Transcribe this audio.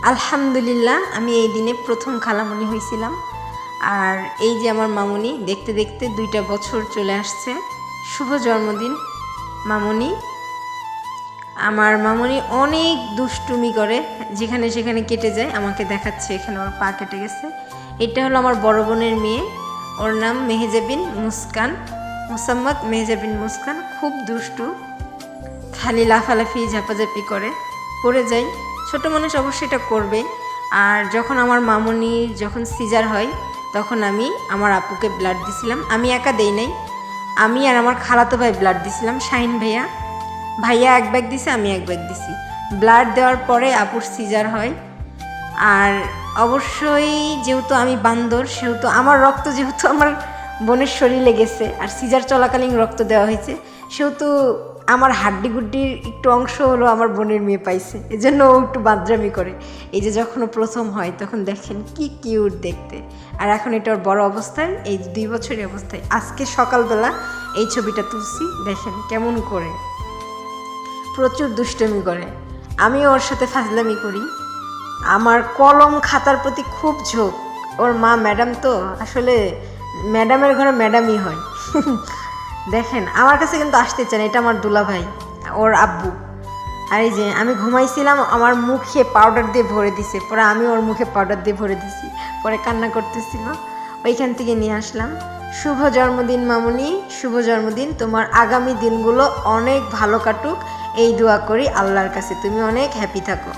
আলহামদুলিল্লাহ, আমি এই দিনে প্রথম খালামণি হয়েছিলাম। আর এই যে আমার মামুনি, দেখতে দেখতে 2টা বছর চলে আসছে। শুভ জন্মদিন মামুনি। আমার মামুনি অনেক দুষ্টুমি করে, যেখানে সেখানে কেটে যায়। আমাকে দেখাচ্ছে এখানে ওর পা কেটে গেছে। এটা হলো আমার বড় বোনের মেয়ে, ওর নাম মেহেজাবিন মুস্কান, মোসাম্মদ মেহেজাবিন মুস্কান। খুব দুষ্টু, খালি লাফালাফি ঝাপাঝাপি করে, পড়ে যাই। ছোট মানুষ অবশ্যই এটা করবে। আর যখন আমার মামুনির যখন সিজার হয়, তখন আমি আমার আপুকে ব্লাড দিছিলাম। আমি একা দেই নাই, আমি আর আমার খালাতো ভাই ব্লাড দিছিলাম। শাহিন ভাইয়া ভাইয়া 1 ব্যাগ দিছে, আমি 1 ব্যাগ দিছি। ব্লাড দেওয়ার পরে আপুর সিজার হয়। আর অবশ্যই যেহেতু আমি বান্দর, সেহেতু আমার রক্ত যেহেতু আমার বোনের শরীরে গেছে, আর সিজার চলাকালীন রক্ত দেওয়া হয়েছে, সেহেতু আমার হাড্ডি গুড্ডির একটু অংশ হলো আমার বোনের মেয়ে পাইছে। এজন্য ও একটু বাদরামি করে। এই যে যখন ও প্রথম হয়, তখন দেখেন কি কিউট দেখতে। আর এখন এটা ওর বড় অবস্থায়, এই 2 বছরের অবস্থায়। আজকে সকালবেলা এই ছবিটা তুলছি, দেখেন কেমন করে প্রচুর দুষ্টমি করে। আমি ওর সাথে ফাজলামি করি। আমার কলম খাতার প্রতি খুব ঝোঁক। ওর মা ম্যাডাম, তো আসলে ম্যাডামের ঘরে ম্যাডামই হয়। দেখেন আমার কাছে কিন্তু আসতে চান, এটা আমার দুলাভাই, ওর আব্বু। আর এই যে আমি ঘুমাইছিলাম, আমার মুখে পাউডার দিয়ে ভরে দিছে, পরে আমি ওর মুখে পাউডার দিয়ে ভরে দিছি, পরে কান্না করতেছিল, ওইখান থেকে নিয়ে আসলাম। শুভ জন্মদিন মামুনি, শুভ জন্মদিন। তোমার আগামী দিনগুলো অনেক ভালো কাটুক, এই দোয়া করি আল্লাহর কাছে, তুমি অনেক হ্যাপি থাকো।